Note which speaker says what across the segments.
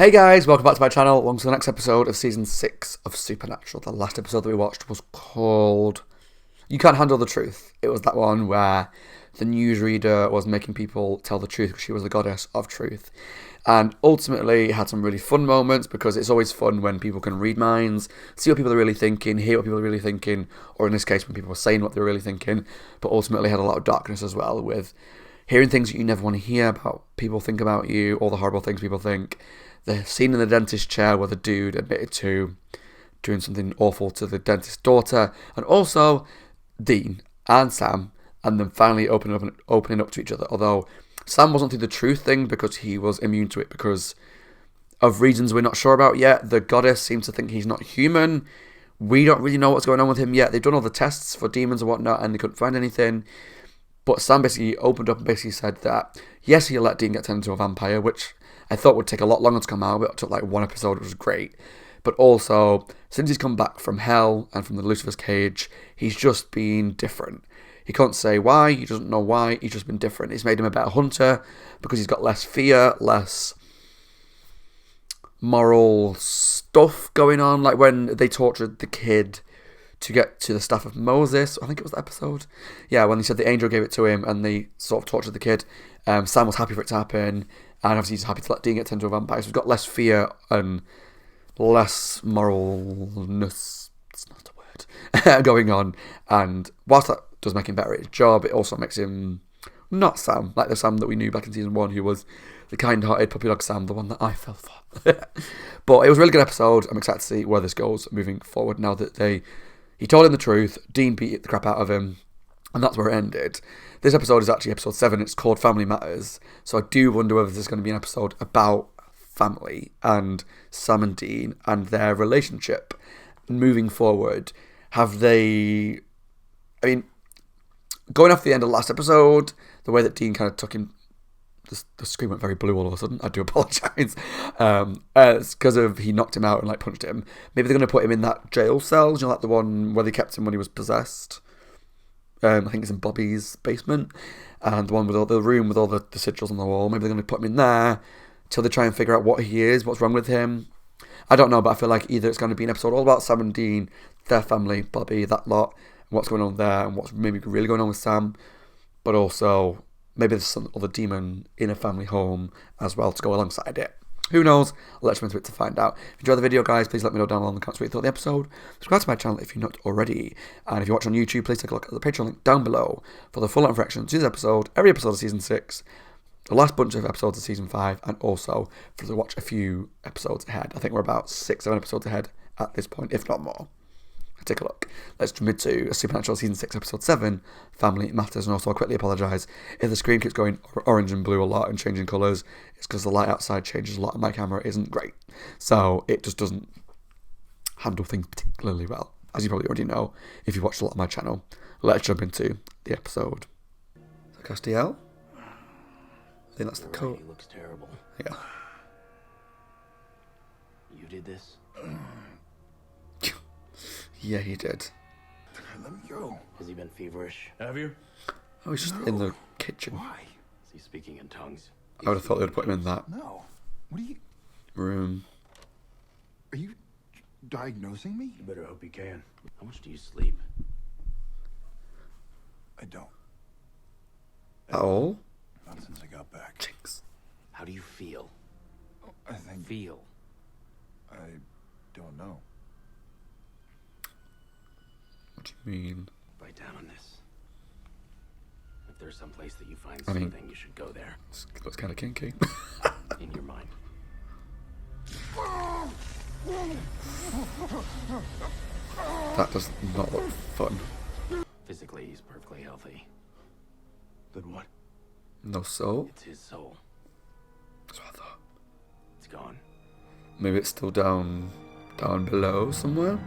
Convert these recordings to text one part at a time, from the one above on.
Speaker 1: Hey guys, welcome back to my channel. Welcome to the next episode of Season 6 of Supernatural. The last episode that we watched was called You Can't Handle the Truth. It was that one where the newsreader was making people tell the truth because she was the goddess of truth. And ultimately it had some really fun moments because it's always fun when people can read minds, see what people are really thinking, hear what people are really thinking, or in this case when people are saying what they're really thinking, but ultimately had a lot of darkness as well with hearing things that you never want to hear about people think about you, all the horrible things people think. The scene in the dentist chair where the dude admitted to doing something awful to the dentist's daughter, and also Dean and Sam, and then finally opening up to each other. Although Sam wasn't through the truth thing because he was immune to it because of reasons we're not sure about yet. The goddess seems to think he's not human. We don't really know what's going on with him yet. They've done all the tests for demons and whatnot, and they couldn't find anything. But Sam basically opened up and basically said that yes, he'll let Dean get turned into a vampire, which I thought would take a lot longer to come out, but it took like one episode, which was great. But also, since he's come back from hell and from the Lucifer's cage, he's just been different. He can't say why, he doesn't know why, he's just been different. It's made him a better hunter because he's got less fear, less moral stuff going on. Like when they tortured the kid to get to the staff of Moses, I think it was the episode. Yeah, when they said the angel gave it to him and they sort of tortured the kid. Sam was happy for it to happen. And obviously he's happy to let Dean get turned into a vampire. So we've got less fear and less moralness, it's not a word, going on. And whilst that does make him better at his job, it also makes him not Sam, like the Sam that we knew back in Season 1, who was the kind-hearted puppy dog Sam, the one that I fell for. But it was a really good episode. I'm excited to see where this goes moving forward now that he told him the truth, Dean beat the crap out of him, and that's where it ended. This episode is actually episode 7. It's called Family Matters. So I do wonder whether there's going to be an episode about family and Sam and Dean and their relationship moving forward. Have they... I mean, going off the end of the last episode, the way that Dean kind of took him... The screen went very blue all of a sudden. I do apologise. It's because of he knocked him out and like punched him. Maybe they're going to put him in that jail cell. You know, like the one where they kept him when he was possessed. I think it's in Bobby's basement, and the one with all the room with all the sigils on the wall. Maybe they're going to put him in there till they try and figure out what he is, what's wrong with him. I don't know, but I feel like either it's going to be an episode all about Sam and Dean, their family, Bobby, that lot, and what's going on there, and what's maybe really going on with Sam, but also maybe there's some other demon in a family home as well to go alongside it. Who knows? I'll let you into it to find out. If you enjoyed the video, guys, please let me know down below in the comments what you thought of the episode. Subscribe to my channel if you're not already. And if you watch on YouTube, please take a look at the Patreon link down below for the full reaction to this episode, every episode of Season 6, the last bunch of episodes of Season 5, and also for to watch a few episodes ahead. I think we're about 6-7 episodes ahead at this point, if not more. Take a look. Let's jump into Supernatural Season 6, Episode 7, Family Matters. And also, I'll quickly apologise if the screen keeps going orange and blue a lot and changing colours. It's because the light outside changes a lot and my camera isn't great. So, it just doesn't handle things particularly well, as you probably already know if you watched a lot of my channel. Let's jump into the episode. Is that Castiel? I think that's the coat.
Speaker 2: He looks terrible.
Speaker 1: Yeah.
Speaker 2: You did this?
Speaker 1: Yeah, he did.
Speaker 3: Let me go.
Speaker 2: Has he been feverish?
Speaker 3: Have you?
Speaker 1: Oh, he's just in the kitchen.
Speaker 3: Why?
Speaker 2: Is he speaking in tongues?
Speaker 1: I would have thought they would put him in that
Speaker 3: No. What are you...
Speaker 1: room.
Speaker 3: Are you diagnosing me?
Speaker 2: You better hope he can. How much do you sleep?
Speaker 3: I don't.
Speaker 1: At all?
Speaker 3: Not since I got back.
Speaker 1: Jinx.
Speaker 2: How do you feel?
Speaker 3: I think...
Speaker 2: Feel.
Speaker 3: I don't know.
Speaker 1: What do you mean?
Speaker 2: Write down on this. If there's some place that you find
Speaker 1: I mean-
Speaker 2: soothing, you should go there.
Speaker 1: It looks kind of kinky.
Speaker 2: In your mind.
Speaker 1: That does not look fun.
Speaker 2: Physically, he's perfectly healthy.
Speaker 3: But what?
Speaker 1: No soul?
Speaker 2: It's his soul.
Speaker 1: That's what I thought.
Speaker 2: It's gone.
Speaker 1: Maybe it's still down below somewhere?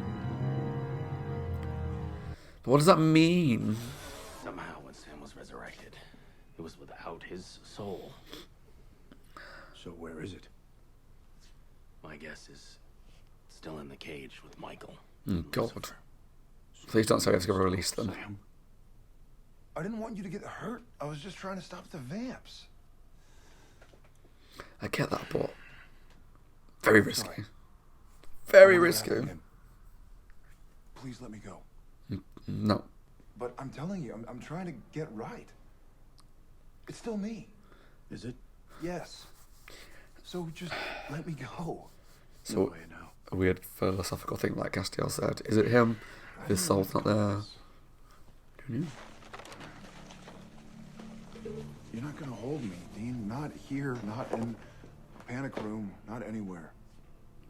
Speaker 1: What does that mean?
Speaker 2: Somehow, when Sam was resurrected, it was without his soul.
Speaker 3: So where is it?
Speaker 2: My guess is it's still in the cage with Michael.
Speaker 1: Oh,
Speaker 2: and
Speaker 1: God.
Speaker 2: Lucifer.
Speaker 1: Please don't say it's going to release them.
Speaker 3: Sam? I didn't want you to get hurt. I was just trying to stop the vamps.
Speaker 1: I get that, but Very
Speaker 3: I'm
Speaker 1: risky.
Speaker 3: sorry.
Speaker 1: Very
Speaker 3: I won't let that
Speaker 1: risky.
Speaker 3: happen again. Please let me go.
Speaker 1: No.
Speaker 3: But I'm telling you, I'm trying to get right. It's still me.
Speaker 2: Is it?
Speaker 3: Yes. So just let me go.
Speaker 1: So,
Speaker 2: No way now.
Speaker 1: a weird philosophical thing like Castiel said. Is it him? If his soul's not there. Who knew?
Speaker 3: You're not gonna hold me, Dean. Not here, not in a panic room, not anywhere.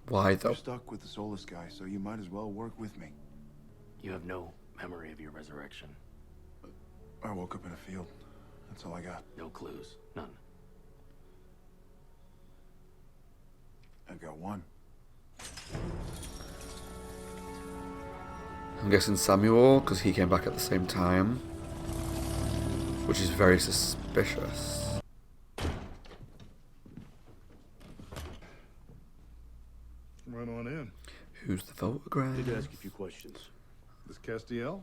Speaker 1: Why though?
Speaker 3: You're stuck with the soulless guy, so you might as well work with me.
Speaker 2: You have no memory of your resurrection.
Speaker 3: I woke up in a field. That's all I got.
Speaker 2: No clues. None.
Speaker 3: I've got one.
Speaker 1: I'm guessing Samuel, because he came back at the same time. Which is very suspicious.
Speaker 4: Run on in.
Speaker 1: Who's the photograph?
Speaker 2: Need to ask you a few questions.
Speaker 4: This Castiel?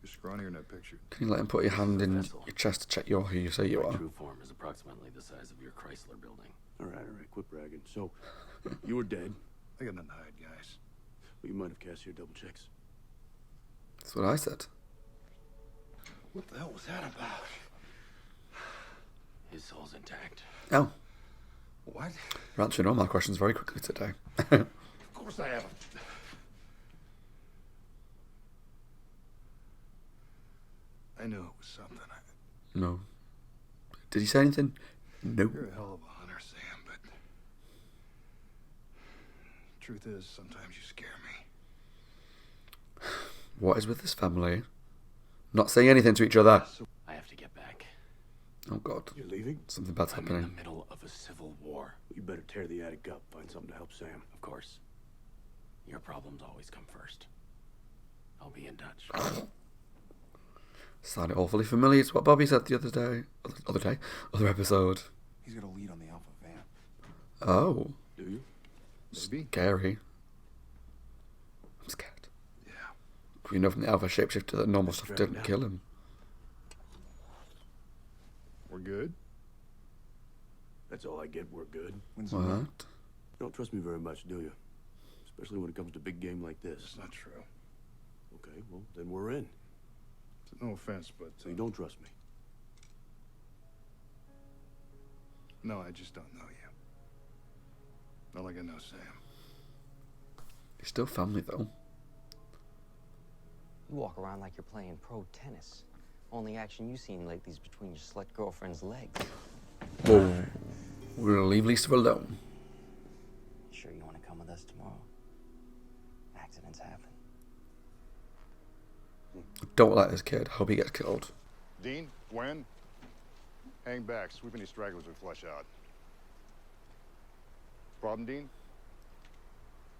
Speaker 4: You're scrawnier in that picture.
Speaker 1: Can you let him put your hand in your chest to check you're who you say you
Speaker 2: My
Speaker 1: are?
Speaker 2: true form is approximately the size of your Chrysler building. All right, quit bragging. So, you were dead.
Speaker 4: I got nothing to hide, guys.
Speaker 2: Well, you might have cast your double checks.
Speaker 1: That's what I said.
Speaker 4: What the hell was that about?
Speaker 2: His soul's intact.
Speaker 1: Oh,
Speaker 4: What?
Speaker 1: you're answering all my questions very quickly today.
Speaker 4: Of course I haven't. I knew it was something.
Speaker 1: No. Did he say anything? No.
Speaker 4: You're a hell of a hunter, Sam, but... Truth is, sometimes you scare me.
Speaker 1: What is with this family? Not saying anything to each other.
Speaker 2: I have to get back.
Speaker 1: Oh god.
Speaker 2: You're leaving?
Speaker 1: Something bad's
Speaker 2: I'm in the
Speaker 1: happening.
Speaker 2: middle of a civil war. You better tear the attic up. Find something to help Sam. Of course. Your problems always come first. I'll be in touch.
Speaker 1: Sounded awfully familiar to what Bobby said the other episode.
Speaker 3: He's got a lead on the Alpha van.
Speaker 1: Oh,
Speaker 2: Do you?
Speaker 4: Maybe.
Speaker 1: scary. I'm scared.
Speaker 4: Yeah.
Speaker 1: We know from the Alpha shapeshifter that normal stuff
Speaker 2: Straight
Speaker 1: didn't
Speaker 2: now.
Speaker 1: kill him.
Speaker 4: We're good?
Speaker 2: That's all I get. We're good.
Speaker 3: When's the run?
Speaker 1: What?
Speaker 2: You don't trust me very much, do you? Especially when it comes to big game like this.
Speaker 4: That's not true.
Speaker 2: Okay, well, then we're in.
Speaker 4: No offense, but...
Speaker 2: So you don't trust me.
Speaker 4: No, I just don't know you. Not like I know Sam.
Speaker 1: He's still family though.
Speaker 5: You walk around like you're playing pro tennis. Only action you've seen lately is between your slut girlfriend's legs.
Speaker 1: Whoa. We're gonna leave Lisa alone.
Speaker 5: Sure you want to come with us tomorrow? Accidents happen.
Speaker 1: Don't like this kid. Hope he gets killed.
Speaker 6: Dean, Gwen, hang back. Sweep any stragglers we flush out. Problem, Dean?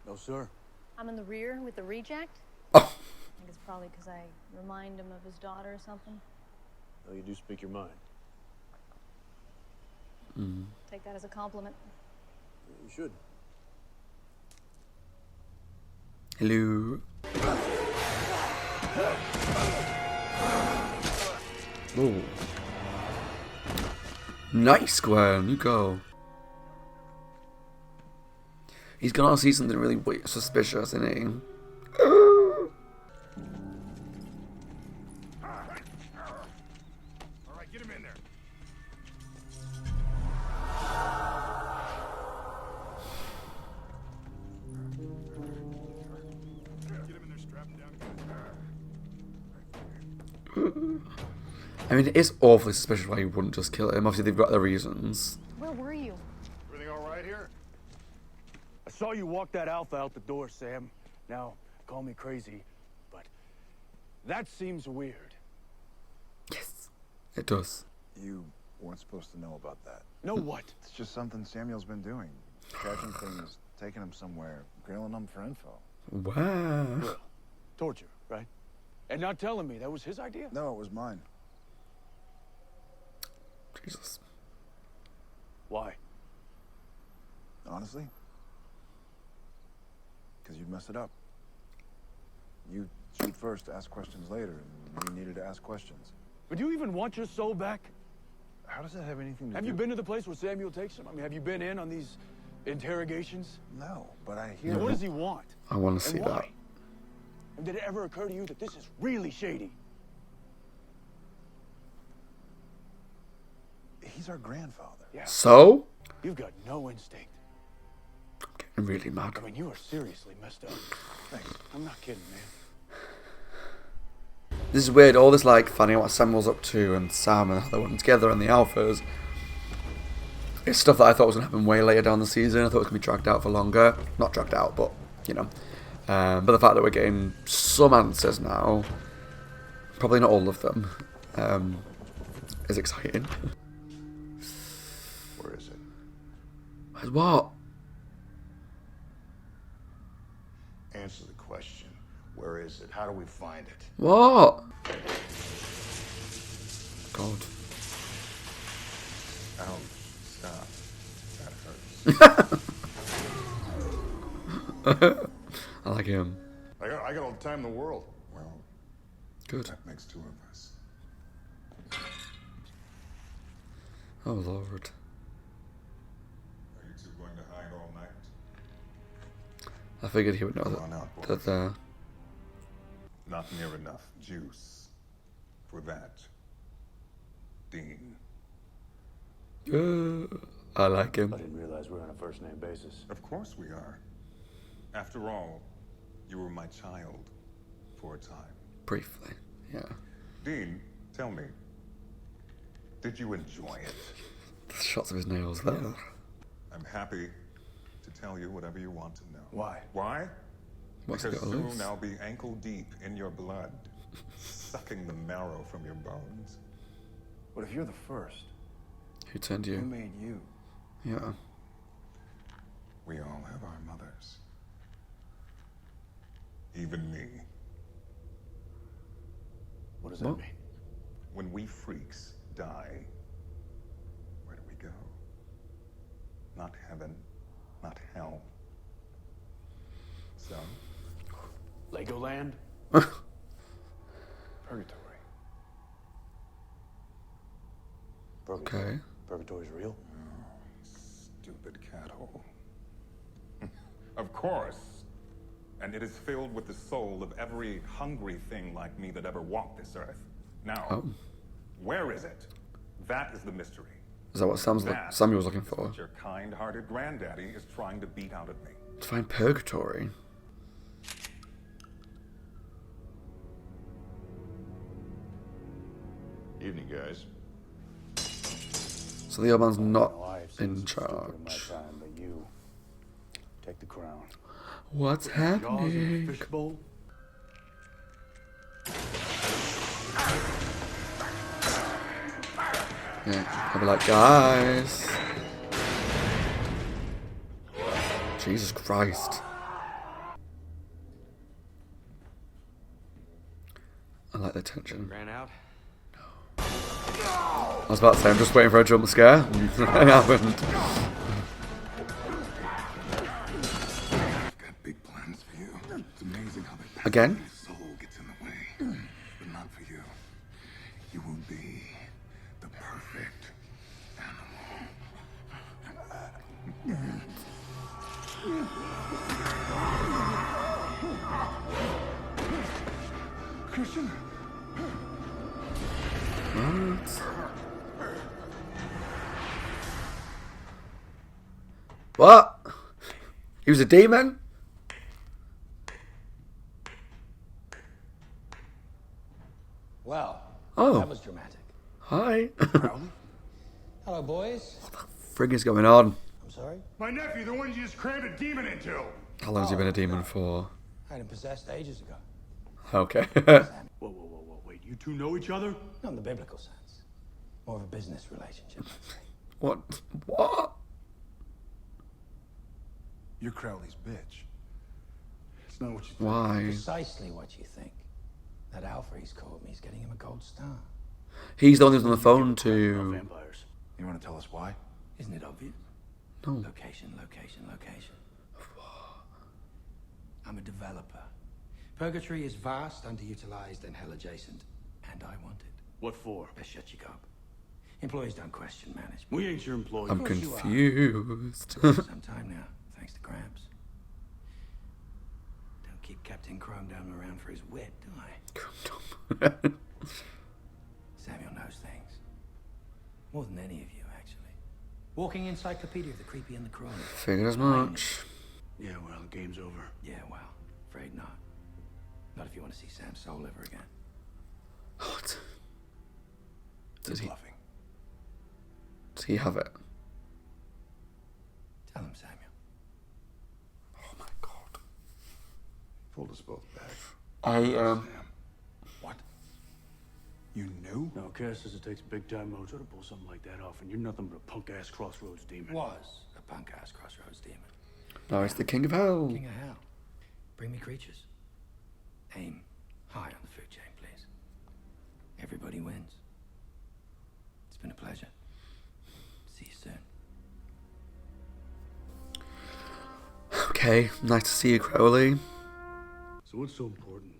Speaker 2: No, sir.
Speaker 7: I'm in the rear with the reject.
Speaker 1: Oh,
Speaker 7: I think it's probably because I remind him of his daughter or something.
Speaker 2: Oh, you do speak your mind.
Speaker 7: Take that as a compliment.
Speaker 2: You should.
Speaker 1: hello. Oh. Nice, Gwen. You go. He's gonna see something really weird, suspicious, isn't he?
Speaker 6: All right, get him in there. Get him in there, strap him down.
Speaker 1: I mean, it is awfully suspicious why you wouldn't just kill him. Obviously, they've got their reasons.
Speaker 7: Where were you?
Speaker 6: Everything all right here?
Speaker 2: I saw you walk that Alpha out the door, Sam. Now, call me crazy, but that seems weird.
Speaker 1: Yes, it does.
Speaker 3: You weren't supposed to know about that.
Speaker 2: Know what?
Speaker 3: It's just something Samuel's been doing. Catching things, taking them somewhere, grilling them for info.
Speaker 1: Wow.
Speaker 2: Grill. Torture, right? And not telling me that was his idea?
Speaker 3: No, it was mine.
Speaker 1: Jesus.
Speaker 2: Why?
Speaker 3: Honestly? Because you'd mess it up. You shoot first, ask questions later, and you needed to ask questions.
Speaker 2: Would you even want your soul back?
Speaker 3: How How does that have anything to do?
Speaker 2: Have you been to the place where Samuel takes him? I mean, have you been in on these interrogations?
Speaker 3: No, but I hear.
Speaker 2: So what does he want?
Speaker 1: I want to
Speaker 2: And
Speaker 1: see
Speaker 2: why?
Speaker 1: that.
Speaker 2: And did it ever occur to you that this is really shady?
Speaker 3: He's our grandfather.
Speaker 2: Yeah.
Speaker 1: So?
Speaker 2: You've got no instinct.
Speaker 1: I'm getting really mad.
Speaker 2: I mean, you are seriously messed up. Thanks. I'm not kidding, man.
Speaker 1: This is weird, all this like finding out what Samuel's up to and Sam and how they're working together and the Alphas. It's stuff that I thought was going to happen way later down the season. I thought it was going to be dragged out for longer. Not dragged out, but, you know. But the fact that we're getting some answers now, probably not all of them, is exciting.
Speaker 3: Where is it?
Speaker 1: What?
Speaker 3: Answer the question. Where is it? How do we find it?
Speaker 1: What? God.
Speaker 3: Ouch. Stop. That hurts.
Speaker 1: I like him.
Speaker 6: I got all the time in the world.
Speaker 3: Well,
Speaker 1: Good.
Speaker 3: that makes two of us.
Speaker 1: Oh, Lord.
Speaker 3: Are you two going to hide all night?
Speaker 1: I figured he would know
Speaker 3: Come on out,
Speaker 1: that
Speaker 3: boys. Not near enough juice for that, Dean.
Speaker 1: I like him.
Speaker 2: I didn't realize we were on a first-name basis.
Speaker 3: Of course we are. After all, you were my child for a time.
Speaker 1: Briefly, yeah.
Speaker 3: Dean, tell me, did you enjoy it?
Speaker 1: The shots of his nails there.
Speaker 3: I'm happy to tell you whatever you want to know.
Speaker 2: Why?
Speaker 3: Why?
Speaker 1: What's
Speaker 3: Because
Speaker 1: it got to lose?
Speaker 3: soon I'll be ankle deep in your blood, sucking the marrow from your bones.
Speaker 2: But if you're the first,
Speaker 1: Who turned
Speaker 2: who
Speaker 1: you?
Speaker 2: made you?
Speaker 1: Yeah.
Speaker 3: We all have our mothers. Even me.
Speaker 2: What does that
Speaker 1: What?
Speaker 2: mean?
Speaker 3: When we freaks die, where do we go? Not heaven, not hell. So,
Speaker 2: Legoland? Purgatory.
Speaker 1: Okay.
Speaker 2: Purgatory's real?
Speaker 3: stupid cat hole. Of course. And it is filled with the soul of every hungry thing like me that ever walked this earth. Now,
Speaker 1: Oh.
Speaker 3: where is it? That is the mystery.
Speaker 1: Is that what
Speaker 3: That
Speaker 1: Samuel's looking
Speaker 3: is
Speaker 1: for?
Speaker 3: what your kind-hearted granddaddy is trying to beat out of me.
Speaker 1: To find purgatory.
Speaker 6: Evening, guys.
Speaker 1: So the old man's not
Speaker 2: No, I've seen
Speaker 1: in
Speaker 2: some stupid in my
Speaker 1: charge.
Speaker 2: time, but you take the crown.
Speaker 1: What's
Speaker 2: Jaws in a
Speaker 1: happening?
Speaker 2: fishbowl?
Speaker 1: Yeah, I'll be like, guys. Jesus Christ. I like the tension.
Speaker 5: Ran out?
Speaker 1: I was about to say, I'm just waiting for a jump scare. It happened.
Speaker 3: I've got big plans for you. It's amazing how the
Speaker 1: Again?
Speaker 3: soul gets in the way. But not for you. You will be the perfect animal. Christian?
Speaker 1: What? He was a demon?
Speaker 8: Well,
Speaker 1: Oh.
Speaker 8: that was dramatic.
Speaker 1: Hi.
Speaker 3: Crowley?
Speaker 8: Hello, boys.
Speaker 1: Frig is going on?
Speaker 8: I'm sorry.
Speaker 6: My nephew, the one you just crammed a demon into.
Speaker 1: How long has he been a demon for?
Speaker 8: I had him possessed ages ago.
Speaker 1: Okay.
Speaker 2: Whoa, wait, you two know each other?
Speaker 8: Not in the biblical sense. More of a business relationship.
Speaker 1: What? What?
Speaker 3: You're Crowley's bitch.
Speaker 2: It's not what you think.
Speaker 1: Why?
Speaker 8: Precisely what you think. That Alpha he's called me is getting him a gold star.
Speaker 1: He's the one who's on the phone
Speaker 2: No
Speaker 1: to...
Speaker 2: vampires.
Speaker 3: You want to tell us why?
Speaker 8: Isn't it obvious?
Speaker 1: No.
Speaker 8: Location, location, location. I'm a developer. Purgatory is vast, underutilized, and hell adjacent. And I want it.
Speaker 2: What for?
Speaker 8: Best shut your gob. Employees don't question management.
Speaker 2: We ain't your employees.
Speaker 1: I'm
Speaker 8: course you are.
Speaker 1: confused.
Speaker 8: Some time now, thanks to Gramps. Don't keep Captain Chrome Dome around for his wit, do I? Samuel knows things. More than any of you, actually. Walking encyclopedia of the creepy and the crawly.
Speaker 1: Figured as much.
Speaker 2: Yeah, well, the game's over.
Speaker 8: Yeah, well, afraid not. Not if you want to see Sam's soul ever again.
Speaker 1: What?
Speaker 4: He's
Speaker 1: Did
Speaker 4: bluffing.
Speaker 1: he have it?
Speaker 8: Tell him, Samuel.
Speaker 1: Oh my god.
Speaker 4: Pulled us both back.
Speaker 1: I
Speaker 4: Sam. What? You knew?
Speaker 2: No, Cass says it takes a big-time mojo to pull something like that off, and you're nothing but a punk-ass crossroads demon.
Speaker 8: Was a punk-ass crossroads demon.
Speaker 1: No, it's the King of Hell.
Speaker 8: King of hell. Bring me creatures. Aim high on the food chain, please. Everybody wins. It's been a pleasure. See you soon.
Speaker 1: Okay, nice to see you, Crowley.
Speaker 2: So what's so important?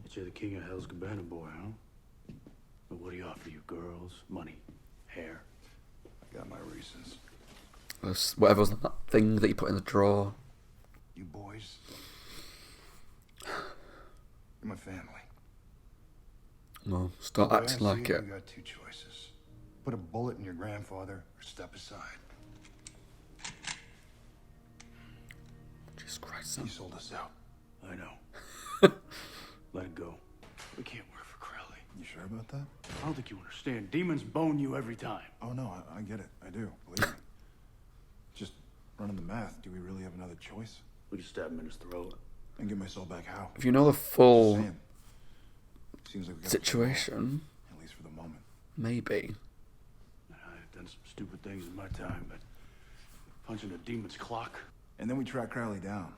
Speaker 2: That you're the king of hell's cabana boy, huh? But what do you offer you? Girls, money, hair?
Speaker 4: I got my reasons.
Speaker 1: Whatever's that thing that you put in the drawer.
Speaker 4: You boys. You're my family.
Speaker 1: No, start
Speaker 4: The way I
Speaker 1: acting
Speaker 4: see
Speaker 1: like it.
Speaker 4: You got two choices. Put a bullet in your grandfather or step aside.
Speaker 1: Jesus Christ,
Speaker 4: You
Speaker 1: Sam.
Speaker 4: sold us out.
Speaker 2: I know. Let it go. We can't work for Crowley.
Speaker 4: You sure about that?
Speaker 2: I don't think you understand. Demons bone you every time.
Speaker 4: Oh, no, I get it. I do. Believe me. Just running the math. Do we really have another choice?
Speaker 2: We can stab him in his throat.
Speaker 4: And get my soul back how?
Speaker 1: If you know the
Speaker 4: Just
Speaker 1: full
Speaker 4: saying. Seems like we gotta play ball,
Speaker 1: situation,
Speaker 4: at least for the moment.
Speaker 1: maybe.
Speaker 2: I've done some stupid things in my time, but punching a demon's clock.
Speaker 4: And then we track Crowley down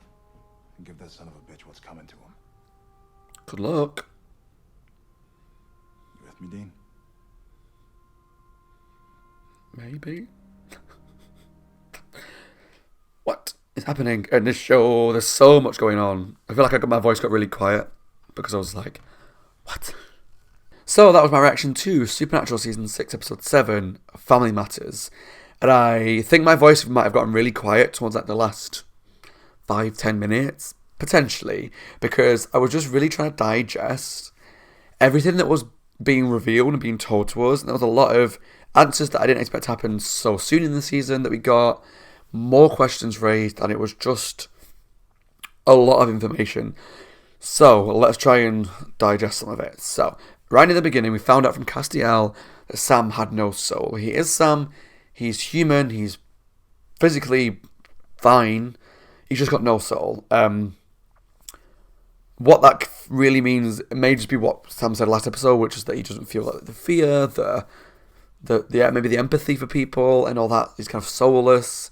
Speaker 4: and give that son of a bitch what's coming to him.
Speaker 1: Good luck.
Speaker 4: You with me, Dean?
Speaker 1: Maybe. What is happening in this show? There's so much going on. I feel like my voice got really quiet because I was like, what? So that was my reaction to Supernatural Season 6, Episode 7, Family Matters. And I think my voice might have gotten really quiet towards like the last 5-10 minutes, potentially, because I was just really trying to digest everything that was being revealed and being told to us. And there was a lot of answers that I didn't expect to happen so soon in the season that we got, more questions raised, and it was just a lot of information. So let's try and digest some of it. So right in the beginning, we found out from Castiel that Sam had no soul. He is Sam. He's human. He's physically fine. He's just got no soul. What that really means, it may just be what Sam said last episode, which is that he doesn't feel like the fear, maybe the empathy for people and all that. He's kind of soulless.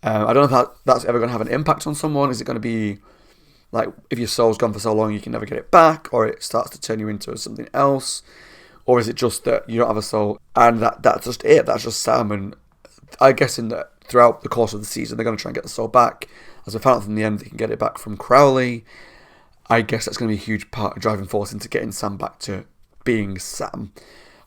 Speaker 1: I don't know if that's ever going to have an impact on someone. Is it going to be like if your soul's gone for so long you can never get it back, or it starts to turn you into something else, or is it just that you don't have a soul and that's just it? That's just Sam. And I guess in that throughout the course of the season they're going to try and get the soul back. As we found out from the end, they can get it back from Crowley. I guess that's going to be a huge driving force into getting Sam back to being Sam.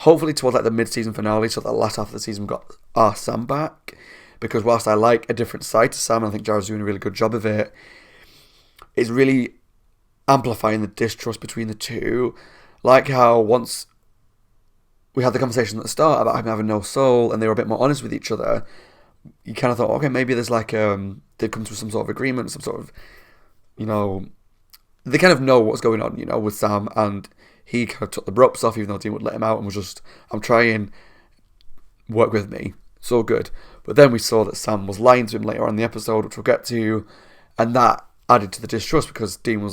Speaker 1: Hopefully towards like the mid-season finale, so that the last half of the season we got our Sam back. Because whilst I like a different side to Sam, and I think Jared's doing a really good job of it, it's really amplifying the distrust between the two. Like how once we had the conversation at the start about him having no soul, and they were a bit more honest with each other, you kind of thought, okay, maybe there's like they've come to some sort of agreement, some sort of, they kind of know what's going on, with Sam, and he kind of took the ropes off, even though Dean would let him out, and was just, I'm trying, work with me. So good. But then we saw that Sam was lying to him later on in the episode, which we'll get to, and that added to the distrust because Dean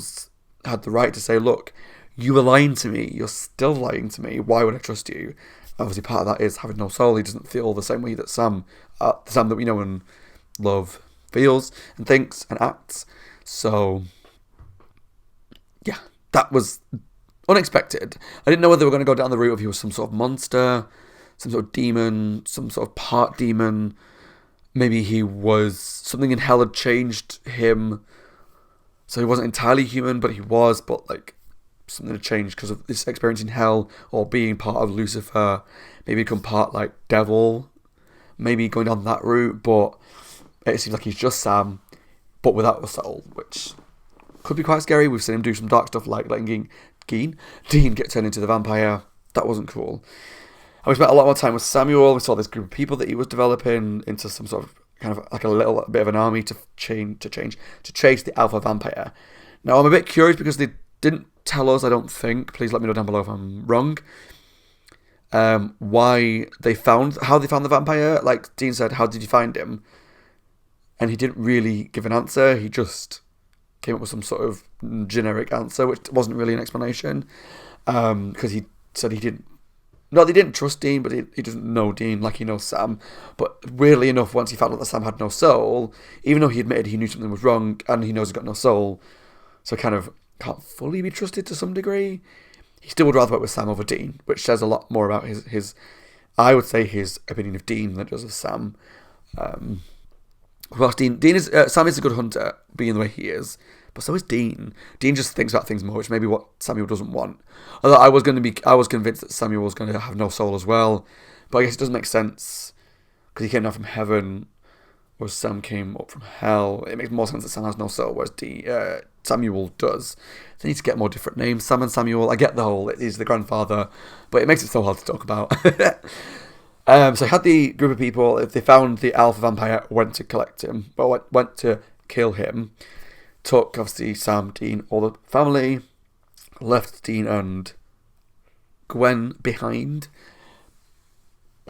Speaker 1: had the right to say, look, you were lying to me, you're still lying to me, why would I trust you? Obviously part of that is having no soul. He doesn't feel the same way that Sam, the Sam that we know and love, feels and thinks and acts. So yeah, that was unexpected. I didn't know whether they were going to go down the route of he was some sort of monster, some sort of demon, some sort of part demon. Maybe he was, something in hell had changed him, so he wasn't entirely human, but he was, but like something to change because of this experience in hell or being part of Lucifer, maybe become part like devil, maybe going down that route, but it seems like he's just Sam, but without a soul, which could be quite scary. We've seen him do some dark stuff like letting Dean get turned into the vampire. That wasn't cool. And we spent a lot more time with Samuel. We saw this group of people that he was developing into some sort of kind of like a little bit of an army to chase the alpha vampire. Now I'm a bit curious because they didn't tell us, I don't think. Please let me know down below if I'm wrong. How they found the vampire. Like Dean said, how did you find him? And he didn't really give an answer. He just came up with some sort of generic answer, which wasn't really an explanation. Because he said he didn't. Not that he didn't trust Dean, but he doesn't know Dean like he knows Sam. But weirdly enough, once he found out that Sam had no soul, even though he admitted he knew something was wrong and he knows he's got no soul, so kind of can't fully be trusted to some degree, he still would rather work with Sam over Dean, which says a lot more about his I would say his opinion of Dean than it does of Sam. Well, Sam is a good hunter, being the way he is, but so is Dean. Dean just thinks about things more, which may be what Samuel doesn't want. Although I was convinced that Samuel was going to have no soul as well, but I guess it doesn't make sense because he came down from heaven, whereas Sam came up from hell. It makes more sense that Sam has no soul, whereas Samuel does. They need to get more different names. Sam and Samuel. I get the whole he's the grandfather, but it makes it so hard to talk about. So I had the group of people, if they found the alpha vampire, went to collect him, but went to kill him. Took, obviously, Sam, Dean, all the family, left Dean and Gwen behind,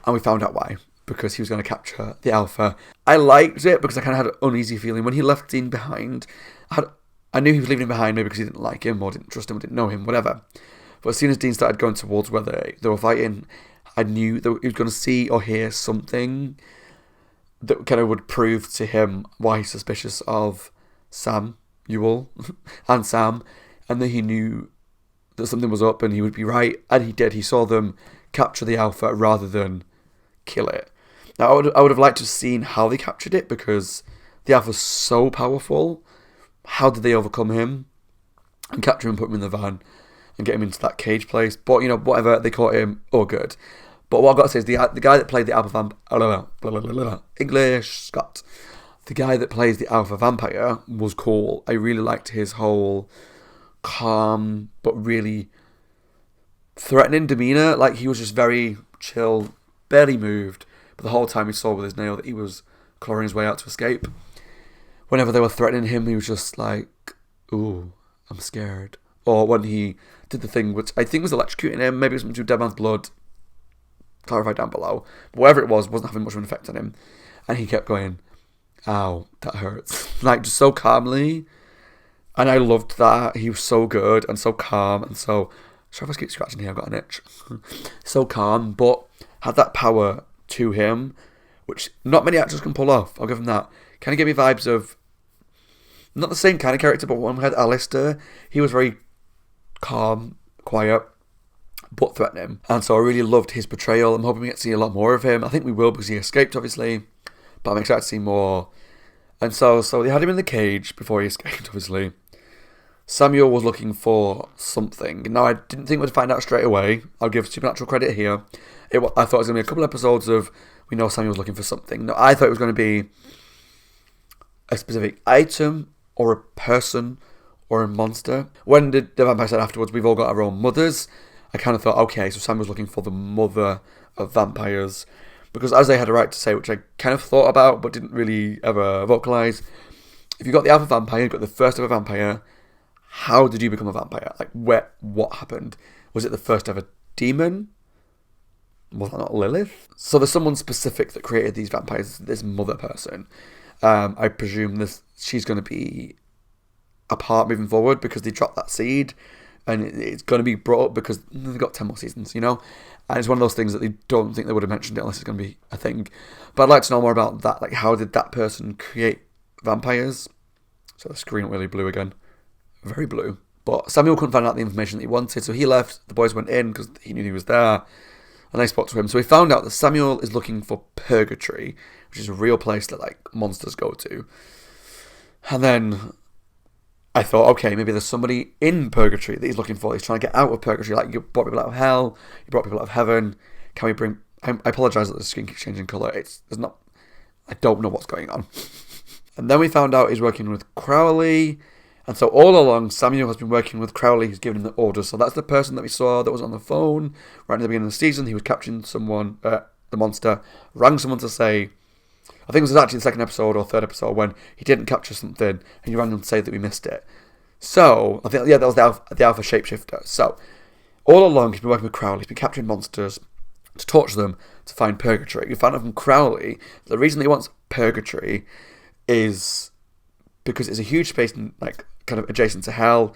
Speaker 1: and we found out why, because he was going to capture the alpha. I liked it because I kind of had an uneasy feeling. When he left Dean behind, I knew he was leaving him behind, maybe because he didn't like him, or didn't trust him, or didn't know him, whatever. But as soon as Dean started going towards where they were fighting, I knew that he was going to see or hear something that kind of would prove to him why he's suspicious of Samuel and Sam, and then he knew that something was up and he would be right, and he did. He saw them capture the alpha rather than kill it. Now, I would have liked to have seen how they captured it, because the alpha's so powerful. How did they overcome him and capture him, put him in the van and get him into that cage place? But, whatever, they caught him, all good. But what I've got to say is the guy that played the alpha vampire, English, Scott. The guy that plays the alpha vampire was cool. I really liked his whole calm but really threatening demeanour. Like, he was just very chill, barely moved, but the whole time he saw with his nail that he was clawing his way out to escape. Whenever they were threatening him, he was just like, ooh, I'm scared. Or when he did the thing which I think was electrocuting him, maybe it was something to do with Dead Man's Blood, clarify down below. But whatever it was, wasn't having much of an effect on him. And he kept going, ow, that hurts. Like, just so calmly. And I loved that. He was so good and so calm and so... Sorry if I keep scratching here, I've got an itch. So calm, but had that power to him, which not many actors can pull off. I'll give him that. Kind of gave me vibes of... Not the same kind of character, but when we had Alistair, he was very calm, quiet, but threatening. And so I really loved his portrayal. I'm hoping we get to see a lot more of him. I think we will, because he escaped, obviously. But I'm excited to see more. And so they had him in the cage before he escaped, obviously. Samuel was looking for something. Now, I didn't think we'd find out straight away. I'll give Supernatural credit here. I thought it was going to be a couple episodes of, we know Samuel was looking for something. No, I thought it was going to be a specific item, or a person, or a monster. When the vampire said afterwards, we've all got our own mothers, I kind of thought, okay, so Samuel's looking for the mother of vampires. Because as they had a right to say, which I kind of thought about, but didn't really ever vocalise, if you got the alpha vampire, you got the first ever vampire, how did you become a vampire? Like, what happened? Was it the first ever demon? Was that not Lilith? So there's someone specific that created these vampires, this mother person. I presume she's going to be a part moving forward, because they dropped that seed, and it's going to be brought up because they've got 10 more seasons, And it's one of those things that they don't think they would have mentioned it unless it's going to be a thing. But I'd like to know more about that. Like, how did that person create vampires? So the screen went really blue again. Very blue. But Samuel couldn't find out the information that he wanted, so he left. The boys went in because he knew he was there. And they spoke to him. So he found out that Samuel is looking for Purgatory, which is a real place that, like, monsters go to. And then I thought, okay, maybe there's somebody in purgatory that he's looking for. He's trying to get out of purgatory. Like, you brought people out of hell, you brought people out of heaven. Can we bring... I apologise that the skin keeps changing colour. There's not... I don't know what's going on. And then we found out he's working with Crowley. And so all along, Samuel has been working with Crowley, who's giving him the orders. So that's the person that we saw that was on the phone right at the beginning of the season. He was capturing someone, the monster, rang someone to say... I think it was actually the second episode or third episode when he didn't capture something and he rang them to say that we missed it. So, I think, yeah, that was the Alpha shapeshifter. So, all along he's been working with Crowley, he's been capturing monsters to torture them to find purgatory. We found out from Crowley the reason he wants purgatory is because it's a huge space, like, kind of adjacent to hell,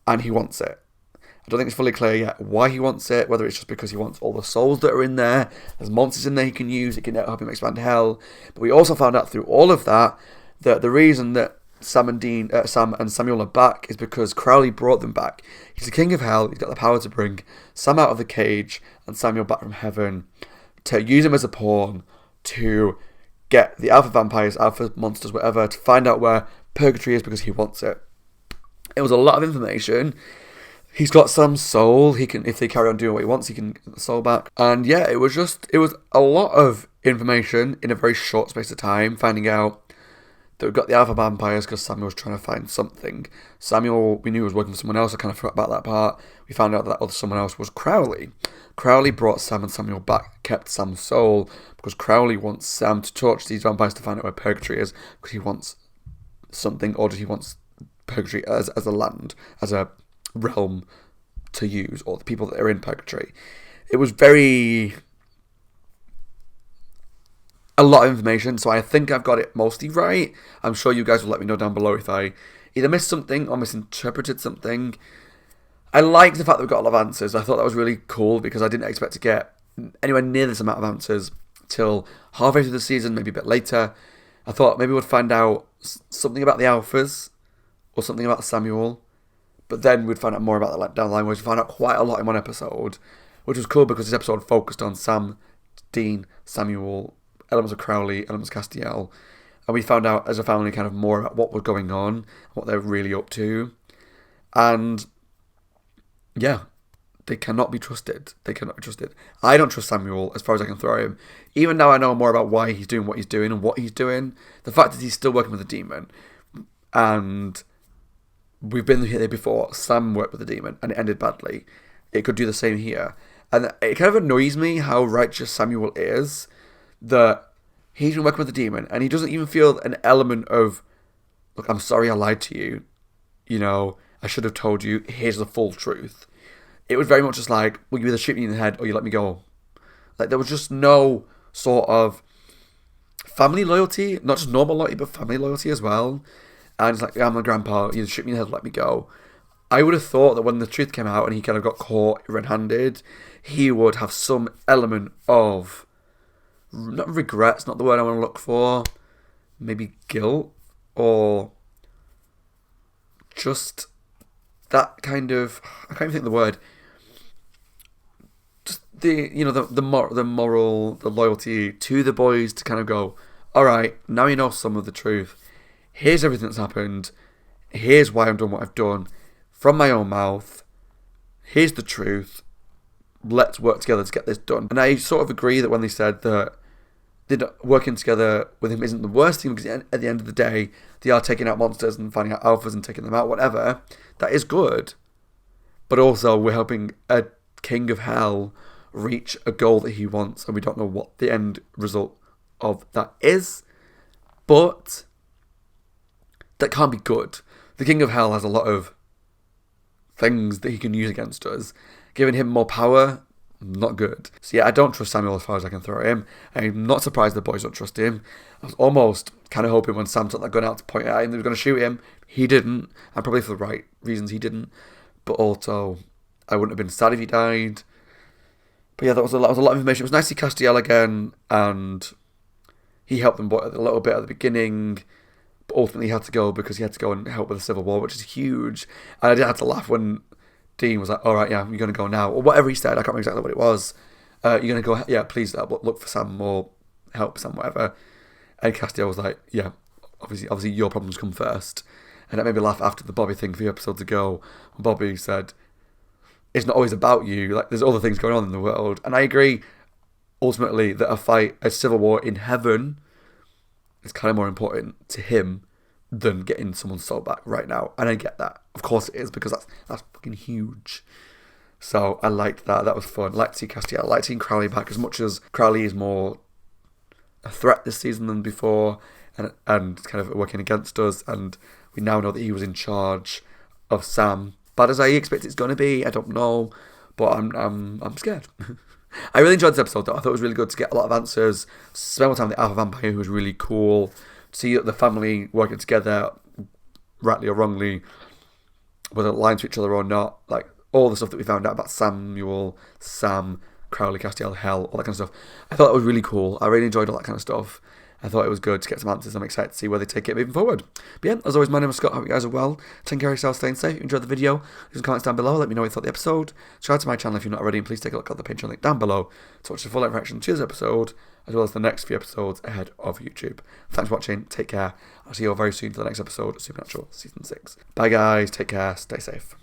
Speaker 1: and he wants it. I don't think it's fully clear yet why he wants it, whether it's just because he wants all the souls that are in there. There's monsters in there he can use, it can help him expand hell. But we also found out through all of that the reason that Sam and Samuel are back is because Crowley brought them back. He's the king of hell, he's got the power to bring Sam out of the cage and Samuel back from heaven, to use him as a pawn to get the alpha vampires, alpha monsters, whatever, to find out where purgatory is because he wants it. It was a lot of information. He's got some soul. He can, if they carry on doing what he wants, he can get the soul back. And yeah, it was a lot of information in a very short space of time. Finding out that we've got the alpha vampires because Samuel was trying to find something. Samuel, we knew was working for someone else. I kind of forgot about that part. We found out that other someone else was Crowley. Crowley brought Sam and Samuel back, kept Sam's soul, because Crowley wants Sam to torture these vampires to find out where purgatory is, because he wants something, or does he wants purgatory as a land, as a realm to use, or the people that are in purgatory. It was a lot of information, so I think I've got it mostly right. I'm sure you guys will let me know down below if I either missed something or misinterpreted something. I liked the fact that we got a lot of answers. I thought that was really cool because I didn't expect to get anywhere near this amount of answers till halfway through the season, maybe a bit later. I thought maybe we'd find out something about the Alphas or something about Samuel. But then we'd find out more about that down the line, where we found out quite a lot in one episode, which was cool because this episode focused on Sam, Dean, Samuel, elements of Crowley, elements of Castiel, and we found out as a family kind of more about what was going on, what they're really up to, and yeah, they cannot be trusted. They cannot be trusted. I don't trust Samuel as far as I can throw him. Even now I know more about why he's doing what he's doing and what he's doing. The fact that he's still working with a demon, and we've been here before. Sam worked with a demon and it ended badly. It could do the same here. And it kind of annoys me how righteous Samuel is, that he's been working with a demon and he doesn't even feel an element of, look, I'm sorry I lied to you. You know, I should have told you. Here's the full truth. It was very much just like, well, you either shoot me in the head or you let me go. Like, there was just no sort of family loyalty, not just normal loyalty, but family loyalty as well. And it's like, yeah, I'm a grandpa, you shoot me in the head, let me go. I would have thought that when the truth came out and he kind of got caught red-handed, he would have some element of, not regret's not the word I want to look for, maybe guilt, or just that kind of, I can't even think of the word, just the, you know, the moral, the loyalty to the boys to kind of go, alright, now you know some of the truth. Here's everything that's happened. Here's why I've done what I've done. From my own mouth. Here's the truth. Let's work together to get this done. And I sort of agree that when they said that working together with him isn't the worst thing, because at the end of the day, they are taking out monsters and finding out alphas and taking them out, whatever. That is good. But also, we're helping a king of hell reach a goal that he wants, and we don't know what the end result of that is. But that can't be good. The King of Hell has a lot of things that he can use against us. Giving him more power, not good. So yeah, I don't trust Samuel as far as I can throw him. I'm not surprised the boys don't trust him. I was almost kind of hoping when Sam took that gun out to point at him, they were going to shoot him. He didn't, and probably for the right reasons he didn't. But also, I wouldn't have been sad if he died. But yeah, that was a lot of information. It was nice to see Castiel again, and he helped them a little bit at the beginning. But ultimately he had to go because he had to go and help with the Civil War, which is huge. And I did have to laugh when Dean was like, alright, yeah, you're going to go now. Or whatever he said, I can't remember exactly what it was. You're going to go, yeah, please look for Sam or help Sam, whatever. And Castiel was like, yeah, obviously your problems come first. And it made me laugh after the Bobby thing a few episodes ago. When Bobby said, it's not always about you. Like, there's other things going on in the world. And I agree, ultimately, that a civil war in heaven is kind of more important to him than getting someone's soul back right now. And I get that. Of course it is, because that's fucking huge. So I liked that. That was fun. I liked to see Castiel. I liked seeing Crowley back, as much as Crowley is more a threat this season than before, and kind of working against us. And we now know that he was in charge of Sam. Bad as I expect it's going to be, I don't know, but I'm scared. I really enjoyed this episode though. I thought it was really good to get a lot of answers. Spend more time with the Alpha Vampire, who was really cool. See the family working together, rightly or wrongly, whether aligned to each other or not. Like, all the stuff that we found out about Samuel, Sam, Crowley, Castiel, Hell, all that kind of stuff. I thought that was really cool. I really enjoyed all that kind of stuff. I thought it was good to get some answers. I'm excited to see where they take it moving forward. But yeah, as always, my name is Scott. I hope you guys are well. Take care of yourselves, staying safe. If you enjoyed the video, leave some comments down below. Let me know what you thought of the episode. Subscribe to my channel if you're not already, and please take a look at the Patreon link down below to watch the full reaction to this episode, as well as the next few episodes ahead of YouTube. Thanks for watching. Take care. I'll see you all very soon for the next episode of Supernatural Season 6. Bye guys. Take care. Stay safe.